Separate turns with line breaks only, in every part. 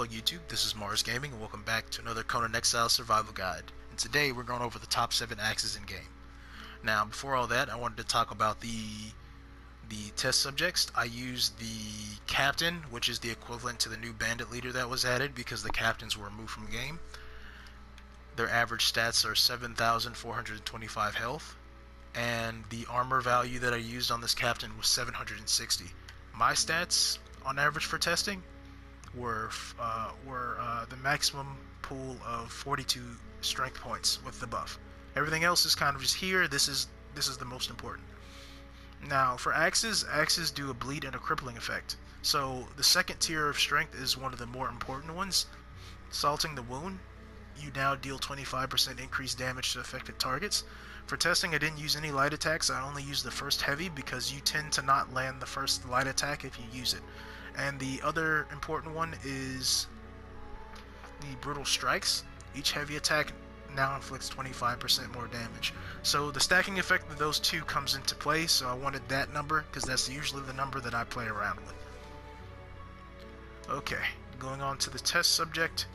Hello YouTube, this is Mars Gaming and welcome back to another Conan Exiles survival guide. And today we're going over the top 7 axes in game. Now before all that, I wanted to talk about the test subjects. I used the captain, which is the equivalent to the new bandit leader that was added because the captains were removed from game. Their average stats are 7,425 health, and the armor value that I used on this captain was 760. My stats on average for testing were the maximum pool of 42 strength points with the buff. Everything else is kind of just here. This is the most important. Now for axes do a bleed and a crippling effect. So the second tier of strength is one of the more important ones. Salting the wound, you now deal 25% increased damage to affected targets. For testing, I didn't use any light attacks. I only used the first heavy because you tend to not land the first light attack if you use it. And the other important one is the brutal strikes. Each heavy attack now inflicts 25% more damage. So the stacking effect of those two comes into play, so I wanted that number because that's usually the number that I play around with. Okay, going on to the test subject.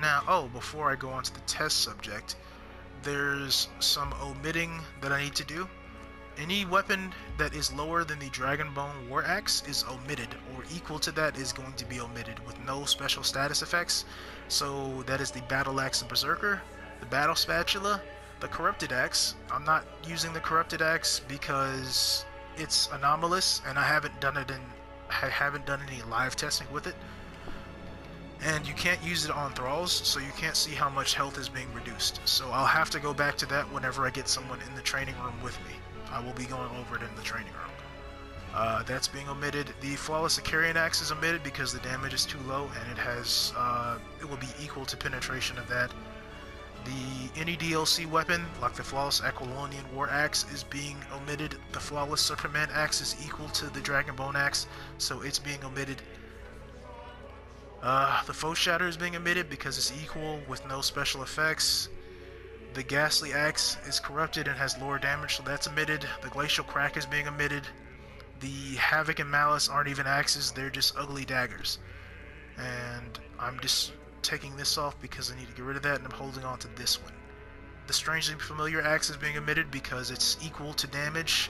Now, before I go on to the test subject, there's some omitting that I need to do. Any weapon that is lower than the Dragonbone War Axe is omitted, or equal to that is going to be omitted with no special status effects. So that is the Battle Axe and Berserker, the Battle Spatula, the Corrupted Axe. I'm not using the Corrupted Axe because it's anomalous and I haven't done any live testing with it. And you can't use it on thralls, so you can't see how much health is being reduced. So I'll have to go back to that whenever I get someone in the training room with me. I will be going over it in the training room. That's being omitted. The Flawless Icarian Axe is omitted because the damage is too low, and it will be equal to penetration of that. Any DLC weapon, like the Flawless Aquilonian War Axe, is being omitted. The Flawless Superman Axe is equal to the Dragonbone Axe, so it's being omitted. The Foe Shatter is being omitted because it's equal with no special effects. The Ghastly Axe is corrupted and has lower damage, so that's omitted. The Glacial Crack is being omitted. The Havoc and Malice aren't even axes, they're just ugly daggers. And I'm just taking this off because I need to get rid of that, and I'm holding on to this one. The Strangely Familiar Axe is being omitted because it's equal to damage.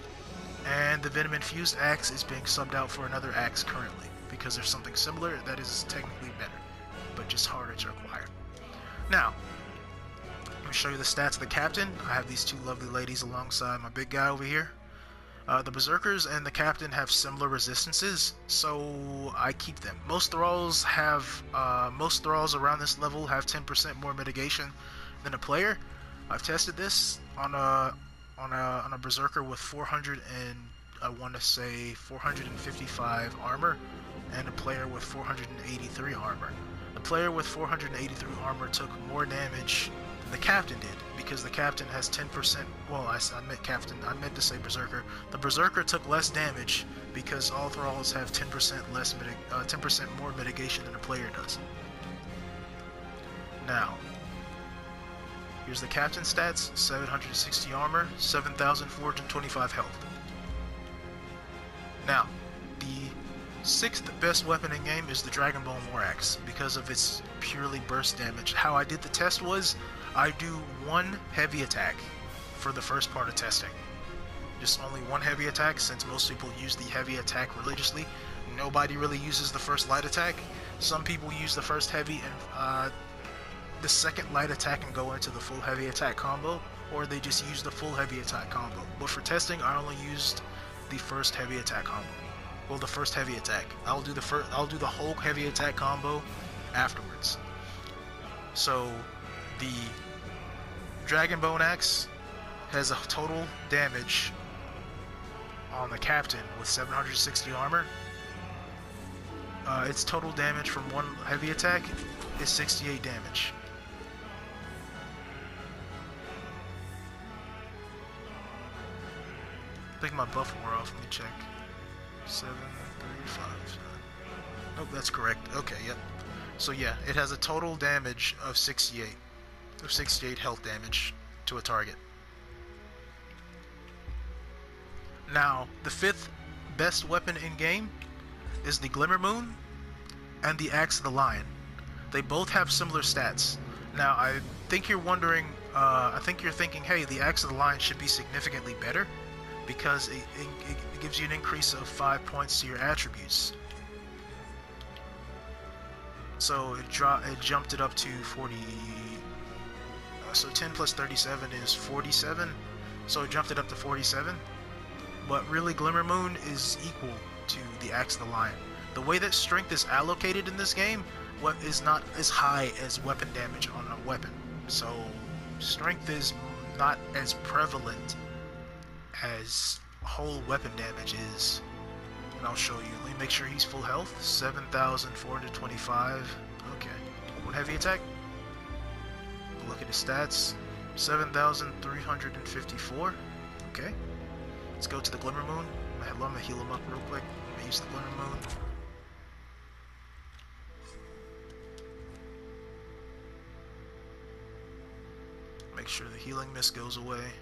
And the Venom Infused Axe is being subbed out for another axe currently, because there's something similar that is technically better, but just harder to acquire. Now, let me show you the stats of the captain. I have these two lovely ladies alongside my big guy over here. The Berserkers and the captain have similar resistances, so I keep them. Most thralls around this level have 10% more mitigation than a player. I've tested this on a Berserker with 455 armor, and a player with 483 armor. The player with 483 armor took more damage than the captain did, because the captain has 10%, well, I meant to say Berserker. The Berserker took less damage because all thralls have 10% more mitigation than a player does. Now, here's the captain stats: 760 armor, 7,425 health. Now, the 6th best weapon in game is the Dragonbone War Axe because of its purely burst damage. How I did the test was I do one heavy attack for the first part of testing. Just only one heavy attack, since most people use the heavy attack religiously. Nobody really uses the first light attack. Some people use the first heavy and the second light attack and go into the full heavy attack combo, or they just use the full heavy attack combo. But for testing, I only used the first heavy attack combo. Well, the first heavy attack. I'll do the whole heavy attack combo afterwards. So the Dragonbone Axe has a total damage on the captain with 760 armor. Its total damage from one heavy attack is 68 damage. I think my buff wore off. Let me check. 735. Nope, that's correct. Okay, yep. So yeah, it has a total damage of 68. Of 68 health damage to a target. Now, the 5th best weapon in game is the Glimmer Moon. and the Axe of the Lion. They both have similar stats. Now, I think you're wondering, I think you're thinking, hey, the Axe of the Lion should be significantly better because it gives you an increase of 5 points to your attributes. So it jumped it up to 40. So 10 plus 37 is 47. So it jumped it up to 47. But really, Glimmer Moon is equal to the Axe of the Lion. The way that strength is allocated in this game, what is not as high as weapon damage on a weapon. So strength is not as prevalent as whole weapon damage is. And I'll show you. Let me make sure he's full health. 7,425. Okay. One heavy attack. Look at his stats. 7,354. Okay. Let's go to the Glimmer Moon. I'm gonna heal him up real quick. I'm gonna use the Glimmer Moon. Make sure the healing mist goes away.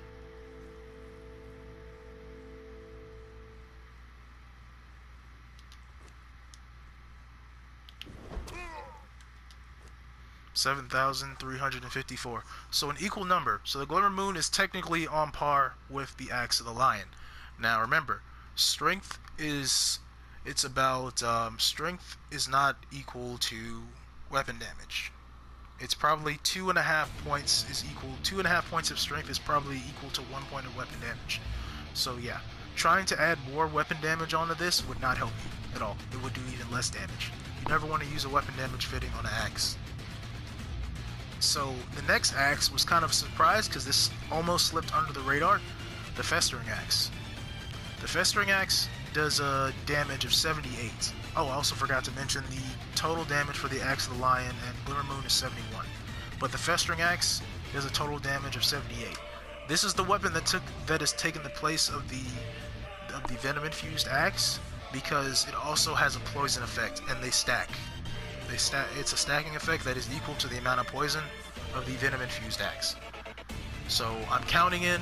$7,354. So an equal number. So the Glimmer Moon is technically on par with the Axe of the Lion. Now remember, strength is strength is not equal to weapon damage. It's probably 2.5 points is equal. 2.5 points of strength is probably equal to 1 point of weapon damage. So yeah, trying to add more weapon damage onto this would not help you at all. It would do even less damage. You never want to use a weapon damage fitting on an axe. So the next axe was kind of a surprise because this almost slipped under the radar. The Festering axe. The Festering axe does a damage of 78. Oh, I also forgot to mention the total damage for the Axe of the Lion and Glimmer Moon is 71. But the Festering axe does a total damage of 78. This is the weapon that has taken the place of the venom infused axe because it also has a poison effect and they stack. It's a stacking effect that is equal to the amount of poison of the venom infused axe. So I'm counting in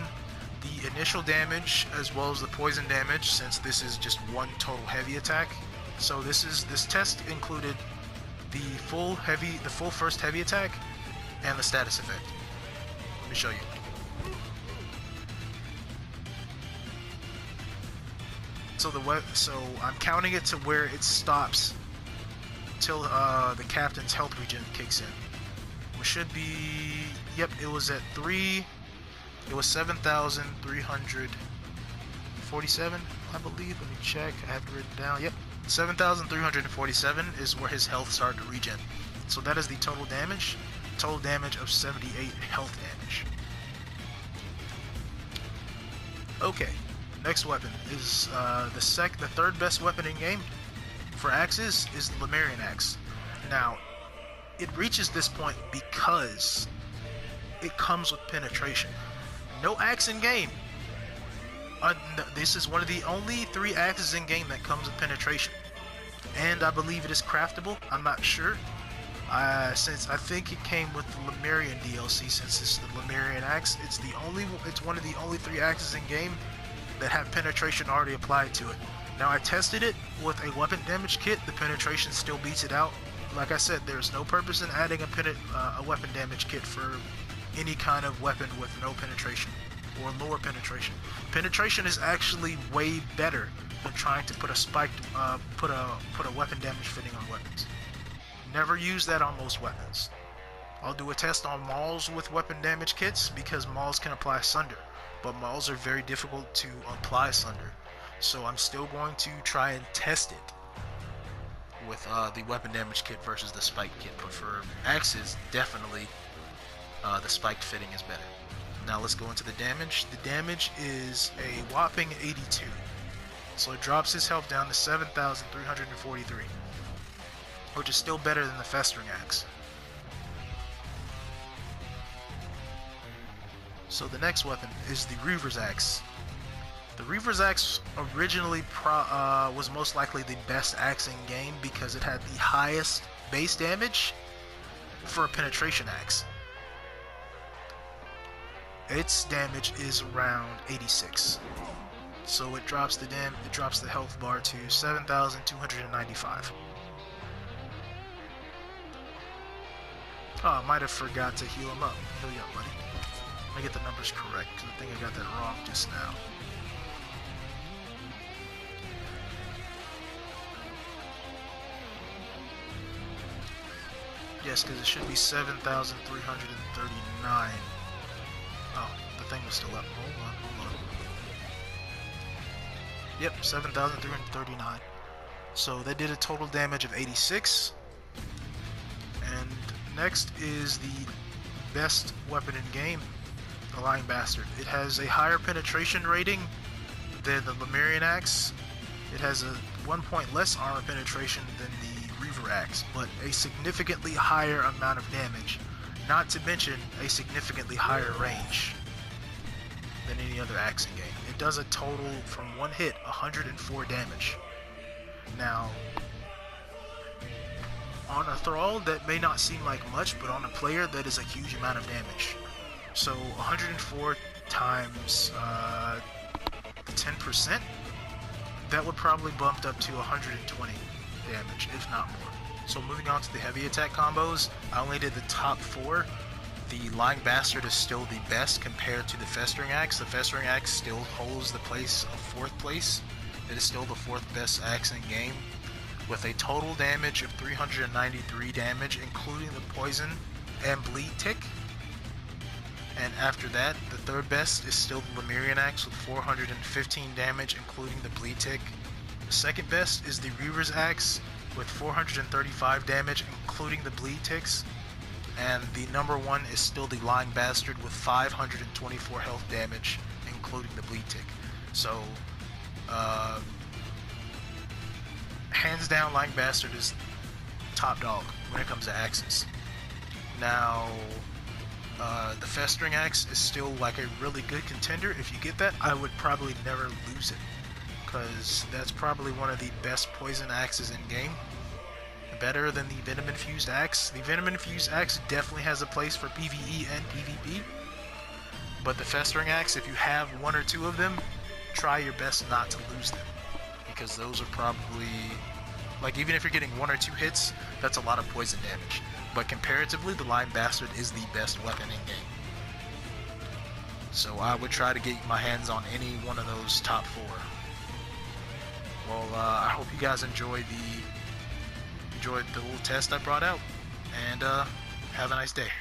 the initial damage as well as the poison damage since this is just one total heavy attack. So this test included the full first heavy attack and the status effect. Let me show you. So I'm counting it to where it stops till the captain's health regen kicks in. Which should be, yep, it was at 3. It was 7,347, I believe. Let me check. I have it written down. Yep. 7,347 is where his health started to regen. So that is the total damage. Total damage of 78 health damage. Okay. Next weapon is the third best weapon in game for axes is the Lemurian axe. Now, it reaches this point because it comes with penetration. No axe in game. This is one of the only 3 axes in game that comes with penetration. And I believe it is craftable. I'm not sure. Since I think it came with the Lemurian DLC, since it's the Lemurian axe, it's one of the only 3 axes in game that have penetration already applied to it. Now I tested it with a weapon damage kit. The penetration still beats it out. Like I said, there's no purpose in adding a weapon damage kit for any kind of weapon with no penetration or lower penetration. Penetration is actually way better than trying to put a weapon damage fitting on weapons. Never use that on most weapons. I'll do a test on mauls with weapon damage kits because mauls can apply sunder, but mauls are very difficult to apply sunder. So I'm still going to try and test it with the weapon damage kit versus the spike kit. But for axes, definitely the spiked fitting is better. Now let's go into the damage. The damage is a whopping 82. So it drops his health down to 7,343, which is still better than the Festering axe. So the next weapon is the Reaver's axe. The Reaver's axe originally was most likely the best axe in game because it had the highest base damage for a penetration axe. Its damage is around 86. So it drops the health bar to 7,295. Oh, I might have forgot to heal him up. Heal you up, buddy. Let me get the numbers correct, because I think I got that wrong just now. Yes, because it should be 7,339. Oh, the thing was still up. Hold on. Yep, 7,339. So they did a total damage of 86. And next is the best weapon in game, the Lying Bastard. It has a higher penetration rating than the Lemurian axe. It has a 1 point less armor penetration than the Reaver axe, but a significantly higher amount of damage, not to mention a significantly higher range than any other axe in game. It does a total, from one hit, 104 damage. Now, on a thrall, that may not seem like much, but on a player, that is a huge amount of damage. So 104 times 10%, that would probably bump up to 120 damage, if not more. So moving on to the heavy attack combos, I only did the top 4. The Lying Bastard is still the best compared to the Festering axe. The Festering axe still holds the place of 4th place. It is still the 4th best axe in game, with a total damage of 393 damage, including the poison and bleed tick. And after that, the 3rd best is still the Lemurian axe with 415 damage, including the bleed tick. The 2nd best is the Reaver's axe with 435 damage, including the bleed ticks. And the number 1 is still the Lying Bastard with 524 health damage, including the bleed tick. So, hands down, Lying Bastard is top dog when it comes to axes. Now, the Festering axe is still like a really good contender. If you get that, I would probably never lose it, because that's probably one of the best poison axes in game. Better than the Venom Infused axe. The Venom Infused axe definitely has a place for PvE and PvP, but the Festering axe, if you have 1 or 2 of them, try your best not to lose them, because those are probably, like, even if you're getting 1 or 2 hits, that's a lot of poison damage. But comparatively, the Lying Bastard is the best weapon in game. So I would try to get my hands on any one of those top 4. Well, I hope you guys enjoyed the little test I brought out, and have a nice day.